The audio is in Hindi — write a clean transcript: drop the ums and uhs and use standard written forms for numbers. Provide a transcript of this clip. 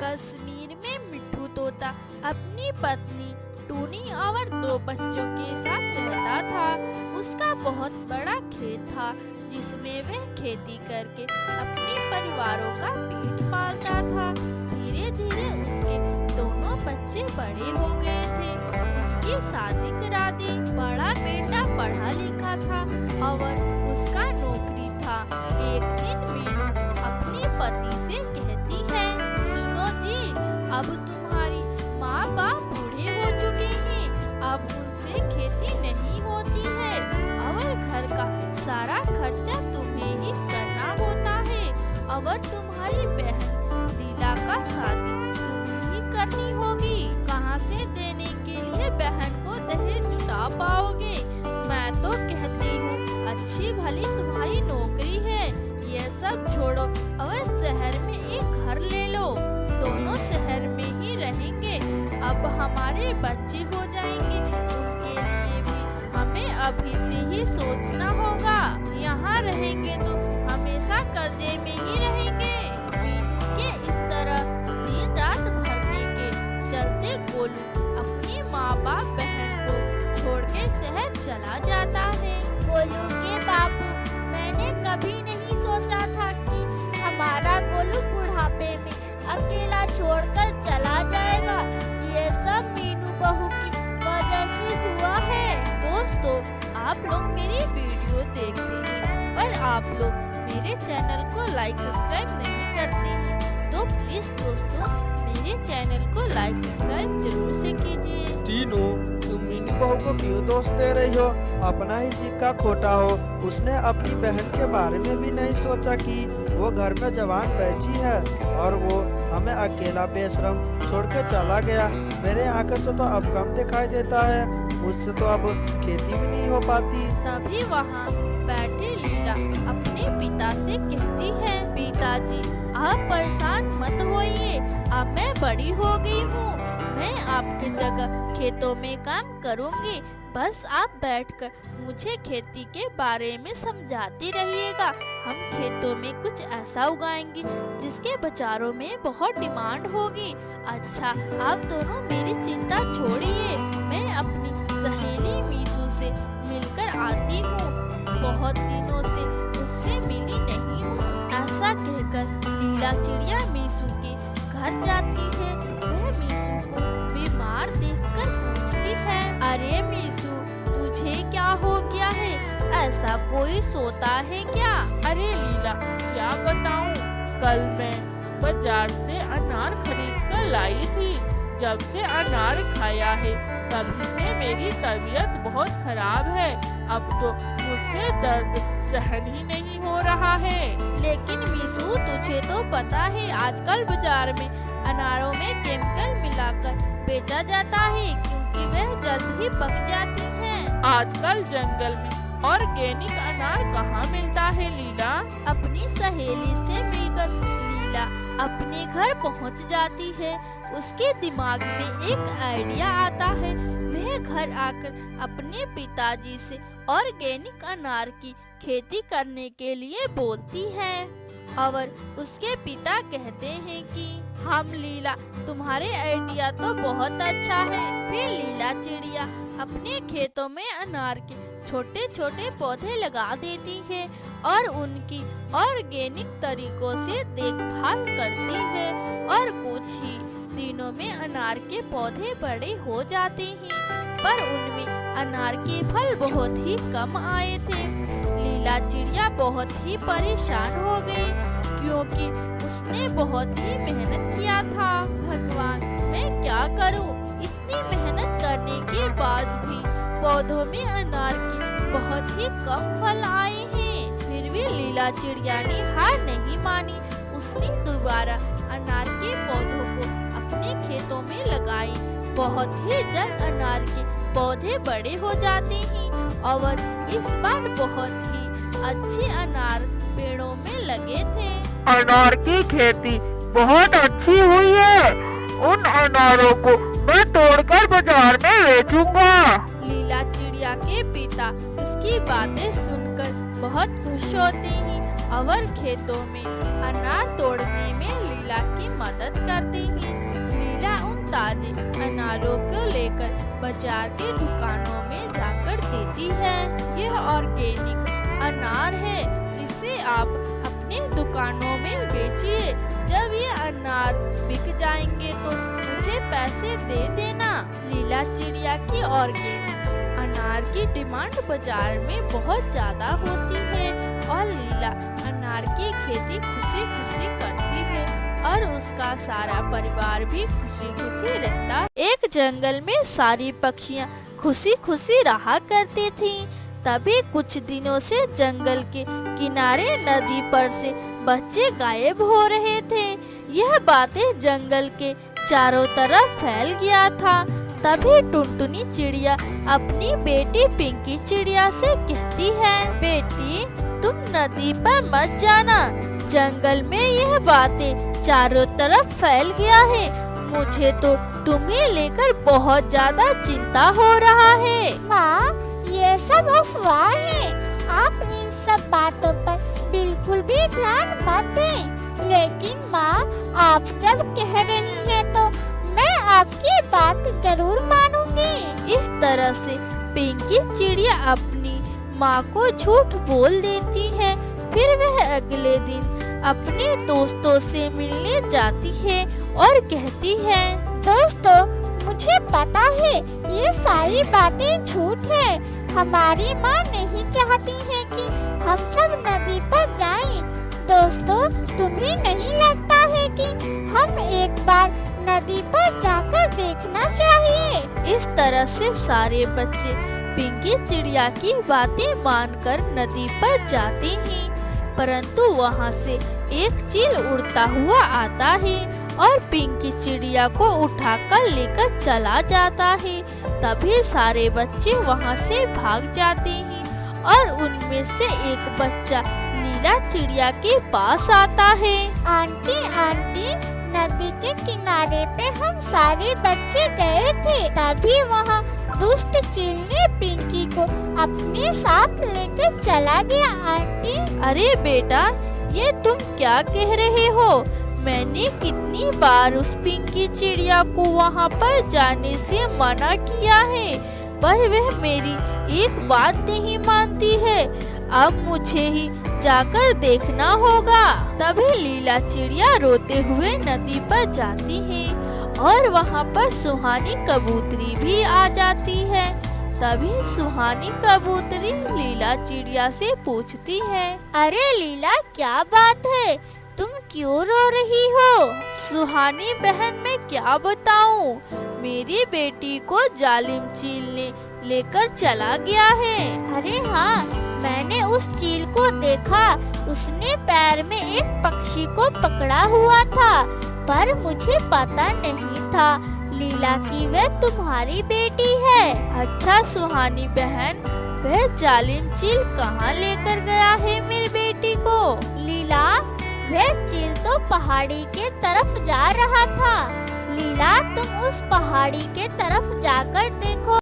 कश्मीर में मिट्ठू तोता अपनी पत्नी टूनी और 2 बच्चों के साथ रहता था। उसका बहुत बड़ा खेत था जिसमें वह खेती करके अपने परिवारों का पेट पालता था। धीरे धीरे उसके दोनों बच्चे बड़े हो गए थे। उनकी शादी करा दी। बड़ा बेटा पढ़ा लिखा था और उसका नौकरी था। एक दिन मीनू अपने पति से कहती है, सुनो जी, अब तुम्हारी माँ बाप बूढ़े हो चुके हैं, अब उनसे खेती नहीं होती है और घर का सारा खर्चा तुम्हें ही करना होता है और तुम्हारी बहन लीला का शादी तुम्हें ही करनी होगी। कहाँ से देने के लिए बहन को दहेज जुटा पाओगे? मैं तो कहती हूँ अच्छी भली तुम्हारी नौकरी है, ये सब छोड़ो और शहर में एक घर ले लो। दोनों शहर में ही रहेंगे। अब हमारे बच्चे हो जाएंगे, उनके लिए भी हमें अभी से ही सोचना होगा। यहाँ रहेंगे तो हमेशा कर्जे में ही रहेंगे। मीनू के इस तरह दिन रात भरने के चलते गोलू अपनी माँ बाप बहन को छोड़ के शहर चला जाता है। गोलू के बापू, मैंने कभी नहीं सोचा था कि हमारा गोलू बुढ़ापे में अकेला छोड़कर चला जाएगा। ये सब मीनू बहू की वजह से हुआ है। दोस्तों, आप लोग मेरी वीडियो देखते हैं पर आप लोग मेरे चैनल को लाइक सब्सक्राइब नहीं करते हैं, तो प्लीज दोस्तों मेरे चैनल को लाइक सब्सक्राइब जरूर से कीजिए। टीनू, तुम मीनू बहू को क्यों दोष दे रही हो? अपना ही सिक्का खोटा हो। उसने अपनी बहन के बारे में भी नहीं सोचा कि वो घर में जवान बैठी है और वो हमें अकेला बेशरम छोड़ के चला गया। मेरे आंखों से तो अब कम दिखाई देता है, मुझसे तो अब खेती भी नहीं हो पाती। तभी वहाँ बैठी लीला अपने पिता से कहती है, पिताजी आप परेशान मत होइए, अब मैं बड़ी हो गई हूँ, मैं आपकी जगह खेतों में काम करूँगी। बस आप बैठकर मुझे खेती के बारे में समझाती रहिएगा। हम खेतों में कुछ ऐसा उगाएंगे जिसके बाजारों में बहुत डिमांड होगी। अच्छा, आप दोनों मेरी चिंता छोड़िए, मैं अपनी सहेली मीसू से मिलकर आती हूँ, बहुत दिनों से उससे मिली नहीं हूँ। ऐसा कहकर लीला चिड़िया मीसू के घर जाती है। वह मीसू को बीमार देखकर पूछती है, अरे मीसू, तुझे क्या हो गया है? ऐसा कोई सोता है क्या? अरे लीला, क्या बताऊं, कल मैं बाजार से अनार खरीद कर लाई थी। जब से अनार खाया है तभी से मेरी तबीयत बहुत खराब है। अब तो मुझसे दर्द सहन ही नहीं हो रहा है। लेकिन मीसू, तुझे तो पता है आजकल बाजार में अनारों में केमिकल मिलाकर बेचा जाता है क्योंकि वह जल्द ही पक जाती हैं। आजकल जंगल में ऑर्गेनिक अनार कहाँ मिलता है लीला? अपनी सहेली से मिलकर लीला अपने घर पहुंच जाती है। उसके दिमाग में एक आइडिया आता है। वह घर आकर अपने पिताजी से ऑर्गेनिक अनार की खेती करने के लिए बोलती है और उसके पिता कहते हैं कि हम लीला, तुम्हारे आइडिया तो बहुत अच्छा है। फिर लीला चिड़िया अपने खेतों में अनार के छोटे छोटे पौधे लगा देती है और उनकी ऑर्गेनिक तरीकों से देखभाल करती है और कुछ ही दिनों में अनार के पौधे बड़े हो जाते हैं, पर उनमें अनार के फल बहुत ही कम आए थे। लीला चिड़िया बहुत ही परेशान हो गई क्योंकि उसने बहुत ही मेहनत किया था। भगवान, मैं क्या करूं? इतनी मेहनत करने के बाद भी पौधों में अनार के बहुत ही कम फल आए हैं। फिर भी लीला चिड़िया ने हार नहीं मानी। उसने दोबारा अनार के पौधों को अपने खेतों में लगाई। बहुत ही जल्द अनार के पौधे बड़े हो जाते हैं और इस बार बहुत ही अच्छे अनार पेड़ों में लगे थे। अनार की खेती बहुत अच्छी हुई है। उन अनारों को मैं तोड़कर बाजार में बेचूंगा। लीला चिड़िया के पिता इसकी बातें सुनकर बहुत खुश होते हैं और खेतों में अनार तोड़ने में लीला की मदद करते हैं। बाजें अनारों को लेकर बाजार के दुकानों में जाकर देती है। यह ऑर्गेनिक अनार है, इसे आप अपने दुकानों में बेचिए। जब ये अनार बिक जाएंगे तो मुझे पैसे दे देना। लीला चिड़िया की ऑर्गेनिक अनार की डिमांड बाजार में बहुत ज्यादा होती है और लीला अनार की खेती खुशी खुशी करती है और उसका सारा परिवार भी खुशी खुशी रहता है। एक जंगल में सारी पक्षियाँ खुशी खुशी रहा करती थीं। तभी कुछ दिनों से जंगल के किनारे नदी पर से बच्चे गायब हो रहे थे। यह बातें जंगल के चारों तरफ फैल गया था। तभी टुनटुनी चिड़िया अपनी बेटी पिंकी चिड़िया से कहती है, बेटी तुम नदी पर मत जाना, जंगल में यह बातें चारों तरफ फैल गया है। मुझे तो तुम्हें लेकर बहुत ज्यादा चिंता हो रहा है। माँ, ये सब अफवाह है। आप इन सब बातों पर बिल्कुल भी ध्यान मत दें। लेकिन माँ, आप जब कह रही हैं तो मैं आपकी बात जरूर मानूंगी। इस तरह से पिंकी चिड़िया अपनी माँ को झूठ बोल देती है। फिर वह अगले दिन अपने दोस्तों से मिलने जाती है और कहती है, दोस्तों, मुझे पता है ये सारी बातें झूठ है। हमारी माँ नहीं चाहती है कि हम सब नदी पर जाएं। दोस्तों, तुम्हें नहीं लगता है कि हम एक बार नदी पर जाकर देखना चाहिए? इस तरह से सारे बच्चे पिंकी चिड़िया की बातें मानकर नदी पर जाते हैं। परंतु वहाँ से एक चील उड़ता हुआ आता है और पिंकी चिड़िया को उठाकर लेकर चला जाता है। तभी सारे बच्चे वहाँ से भाग जाते हैं और उनमें से एक बच्चा लीला चिड़िया के पास आता है। आंटी, आंटी, नदी के किनारे पे हम सारे बच्चे गए थे। तभी वहाँ दुष्ट चील ने पिंकी को अपने साथ लेकर चला गया। आंटी, अरे बेटा, ये तुम क्या कह रहे हो? मैंने कितनी बार उस पिंकी चिड़िया को वहाँ पर जाने से मना किया है, पर वह मेरी एक बात नहीं मानती है। अब मुझे ही जाकर देखना होगा। तभी लीला चिड़िया रोते हुए नदी पर जाती है और वहाँ पर सुहानी कबूतरी भी आ जाती है। तभी सुहानी कबूतरी लीला चिड़िया से पूछती है, अरे लीला, क्या बात है? तुम क्यों रो रही हो? सुहानी बहन, मैं क्या बताऊं? मेरी बेटी को जालिम चील ने लेकर चला गया है। अरे हाँ, मैंने उस चील को देखा। उसने पैर में एक पक्षी को पकड़ा हुआ था, पर मुझे पता नहीं था लीला की वह तुम्हारी बेटी है। अच्छा सुहानी बहन, वह जालिम चील कहाँ लेकर गया है मेरी बेटी को? लीला, वह चील तो पहाड़ी के तरफ जा रहा था। लीला, तुम उस पहाड़ी के तरफ जाकर देखो।